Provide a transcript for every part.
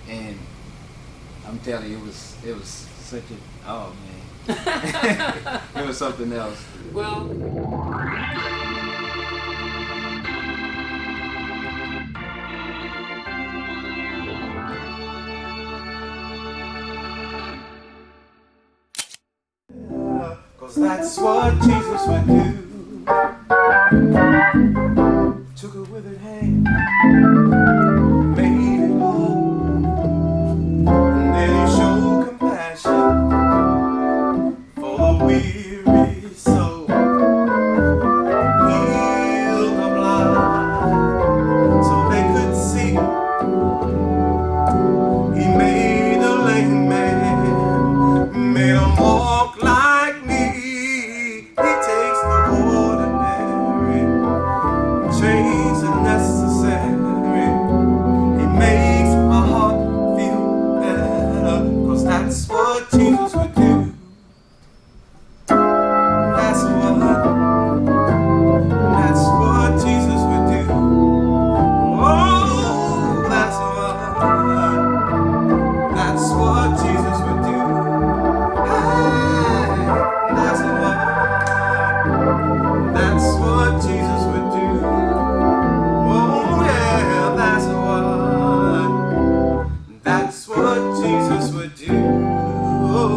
and I'm telling you, it was such a, oh man, it was something else. Well, Cause that's what Jesus would do. Took a withered hand, made it whole, and then he showed compassion for the weary soul. Healed the blind so they could see. He made the lame man, made him walk like me. He takes the ordinary, change the necessary. He makes my heart feel better, cause that's what Jesus would do. That's what Jesus would do. Oh, that's what Jesus would do. Hey, that's what Jesus would do. Oh yeah, that's what Jesus would do. Oh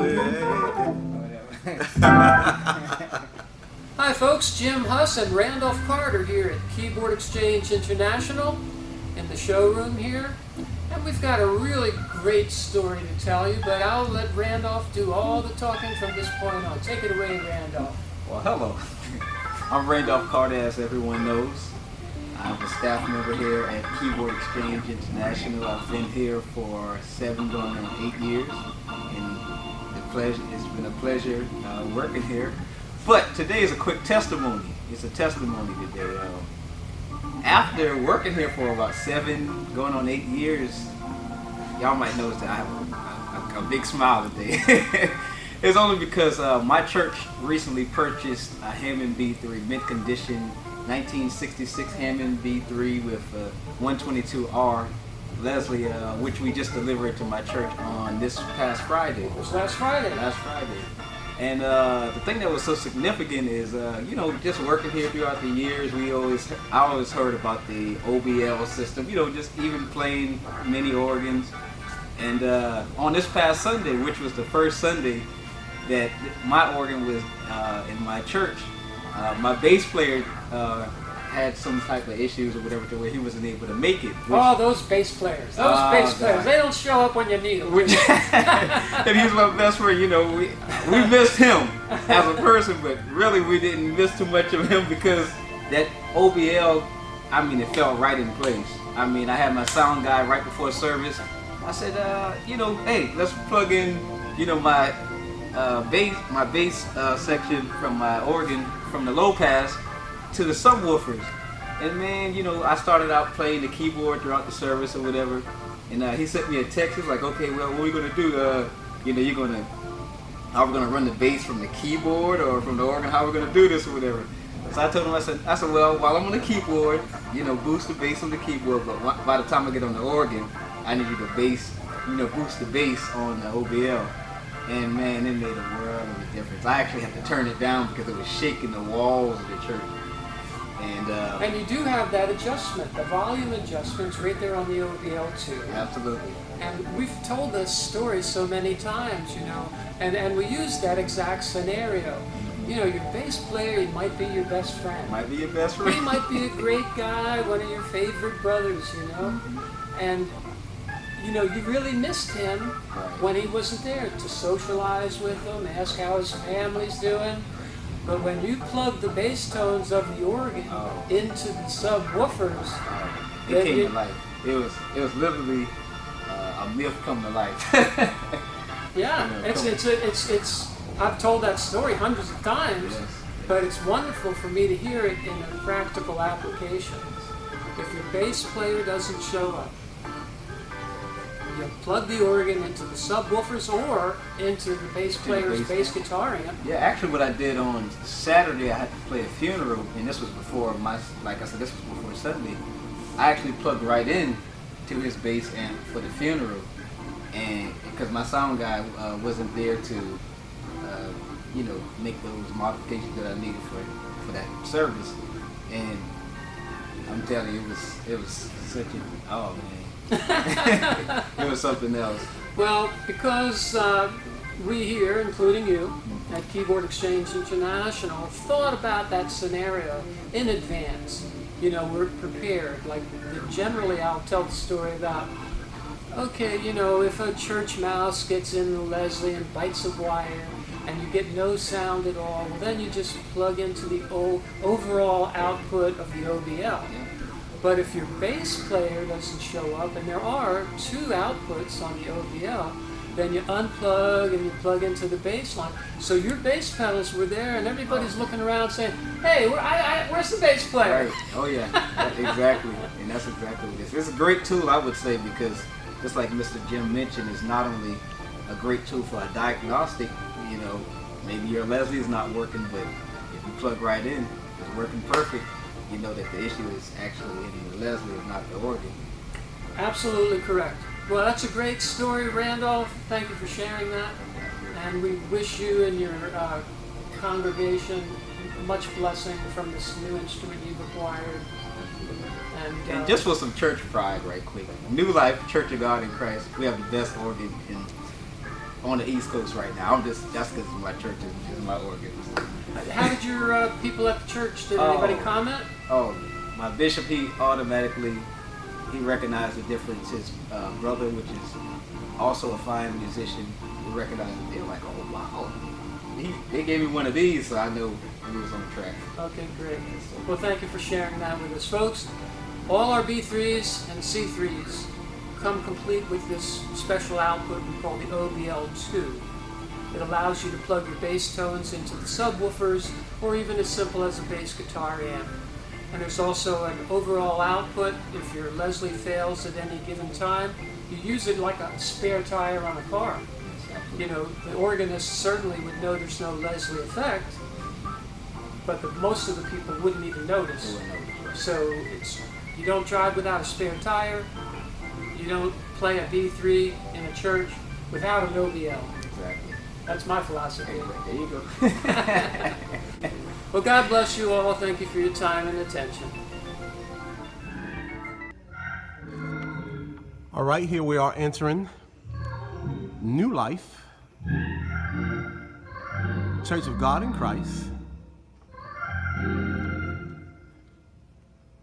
yeah. hi folks, Jim Huss and Randolph Carter here at Keyboard Exchange International in the showroom here. And we've got a really great story to tell you, but I'll let Randolph do all the talking from this point on. Take it away, Randolph. Well, hello. I'm Randolph Carter, as everyone knows. I'm a staff member here at Keyboard Exchange International. I've been here for 7 going on 8 years, and it's been a pleasure working here. But today is a quick testimony. It's a testimony today. After working here for about 7 going on 8 years, y'all might notice that I have a big smile today. It's only because my church recently purchased a Hammond B3 mint condition 1966 Hammond B3 with 122R Leslie, which we just delivered to my church on this past Friday. It was last Friday. Last Friday. And the thing that was so significant is, just working here throughout the years, I always heard about the OBL system, just even playing mini organs. And on this past Sunday, which was the first Sunday that my organ was in my church, my bass player had some type of issues or whatever to where he wasn't able to make it. Oh, those bass players. They don't show up when you need them. And he's my best friend, we missed him as a person, but really we didn't miss too much of him because that OBL, it felt right in place. I had my sound guy right before service. I said, hey, let's plug in, my bass section from my organ from the low pass to the subwoofers. And man, I started out playing the keyboard throughout the service or whatever. And he sent me a text. He's like, okay, well, what are we gonna do? Are we gonna run the bass from the keyboard or from the organ? How are we gonna do this or whatever? So I told him, I said, well, while I'm on the keyboard, boost the bass on the keyboard. But by the time I get on the organ, I need you to boost the bass on the OBL. And man, it made a world of a difference. I actually had to turn it down because it was shaking the walls of the church. And you do have that adjustment, the volume adjustments right there on the OBL too. Absolutely. And we've told this story so many times, and we use that exact scenario. Your bass player, he might be your best friend. Might be your best friend. He might be a great guy, one of your favorite brothers, And you really missed him when he wasn't there to socialize with him, ask how his family's doing. But when you plug the bass tones of the organ into the subwoofers, it came to life. It was literally a myth come to life. Yeah, it's. I've told that story hundreds of times, yes. But it's wonderful for me to hear it in a practical application. If your bass player doesn't show up, you plug the organ into the subwoofers or into the bass player's bass guitar amp. Yeah, actually what I did on Saturday, I had to play a funeral, and this was before this was before Sunday. I actually plugged right in to his bass amp for the funeral, and because my sound guy wasn't there to make those modifications that I needed for that service, and I'm telling you, it was such it was something else. Well, because we here, including you, at Keyboard Exchange International, thought about that scenario in advance. We're prepared. Like, generally I'll tell the story about, okay, if a church mouse gets in the Leslie and bites a wire and you get no sound at all, well, then you just plug into the overall output of the OBL. But if your bass player doesn't show up, and there are 2 outputs on the OBL, then you unplug and you plug into the bass line. So your bass pedals were there, and everybody's looking around saying, "Hey, where's the bass player?" Right. Oh yeah, exactly. And that's exactly what it is. It's a great tool, I would say, because just like Mr. Jim mentioned, it's not only a great tool for a diagnostic. Maybe your Leslie is not working, but if you plug right in, it's working perfect. You know that the issue is actually in the Leslie and not the organ. Absolutely correct. Well, that's a great story, Randolph. Thank you for sharing that. And we wish you and your congregation much blessing from this new instrument you've acquired. And just for some church pride right quick, New Life Church of God in Christ, we have the best organ on the East Coast right now. That's because my church is my organ. How did your people at the church, did anybody comment? Oh, my bishop, he recognized the difference. His brother, which is also a fine musician, he recognized it. They were like, "Oh wow." They gave me one of these, so I know he was on track. Okay, great. Well, thank you for sharing that with us, folks. All our B3s and C3s come complete with this special output we call the OBL2. It allows you to plug your bass tones into the subwoofers, or even as simple as a bass guitar amp. And there's also an overall output. If your Leslie fails at any given time, you use it like a spare tire on a car. The organist certainly would know there's no Leslie effect, but most of the people wouldn't even notice. So you don't drive without a spare tire. You don't play a B3 in a church without an OBL. Exactly. That's my philosophy. There you go. Well, God bless you all. Thank you for your time and attention. All right, here we are entering New Life Church of God in Christ,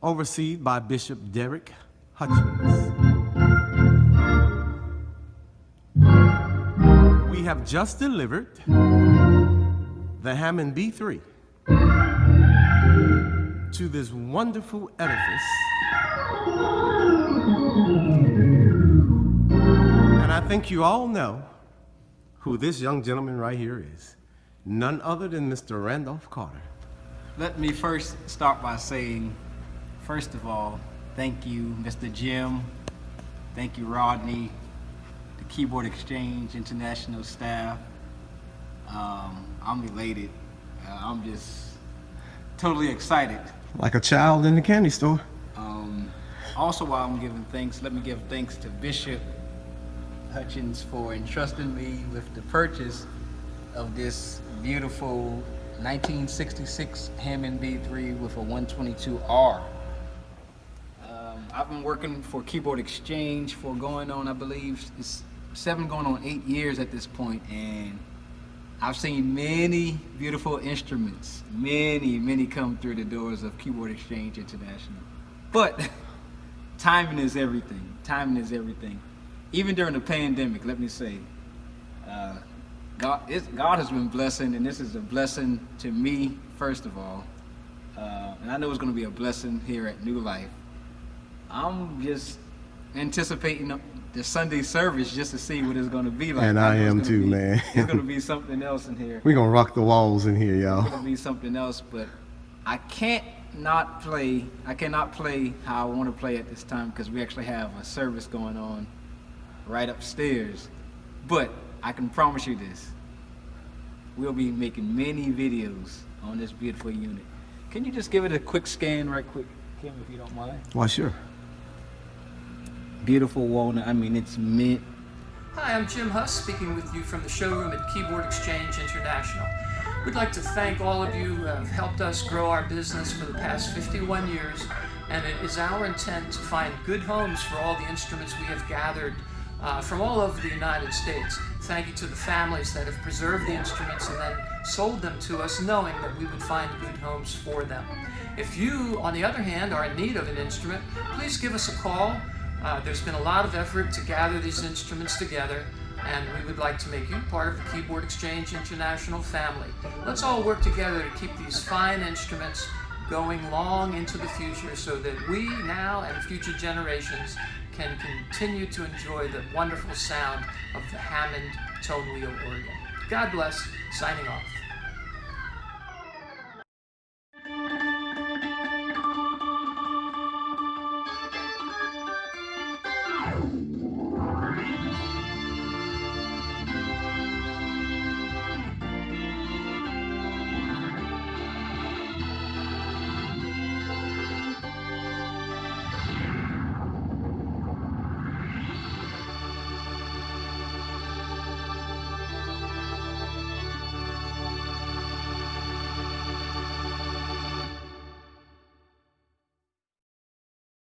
overseen by Bishop Derek Hutchins. We have just delivered the Hammond B3 to this wonderful edifice. And I think you all know who this young gentleman right here is. None other than Mr. Randolph Carter. Let me first start by saying, first of all, thank you, Mr. Jim. Thank you, Rodney, the Keyboard Exchange International staff. I'm elated. I'm just totally excited. Like a child in the candy store. Also, while I'm giving thanks, let me give thanks to Bishop Hutchins for entrusting me with the purchase of this beautiful 1966 Hammond B3 with a 122R. I've been working for Keyboard Exchange for going on, I believe, it's 7 going on 8 years at this point, and I've seen many beautiful instruments, many come through the doors of Keyboard Exchange International. But timing is everything. Timing is everything. Even during the pandemic, let me say, God has been blessing, and this is a blessing to me, first of all. And I know it's going to be a blessing here at New Life. I'm just anticipating the Sunday service just to see what it's going to be like. And I am too, man. It's going to be something else in here. We're going to rock the walls in here, y'all. It's going to be something else, but I cannot play how I want to play at this time because we actually have a service going on right upstairs. But I can promise you this. We'll be making many videos on this beautiful unit. Can you just give it a quick scan right quick, Kim, if you don't mind? Why, sure. beautiful Wona. I mean, it's mint. Hi, I'm Jim Huss, speaking with you from the showroom at Keyboard Exchange International. We'd like to thank all of you who have helped us grow our business for the past 51 years, and it is our intent to find good homes for all the instruments we have gathered from all over the United States. Thank you to the families that have preserved the instruments and then sold them to us, knowing that we would find good homes for them. If you, on the other hand, are in need of an instrument, please give us a call. There's been a lot of effort to gather these instruments together, and we would like to make you part of the Keyboard Exchange International family. Let's all work together to keep these fine instruments going long into the future so that we now and future generations can continue to enjoy the wonderful sound of the Hammond tone wheel organ. God bless. Signing off.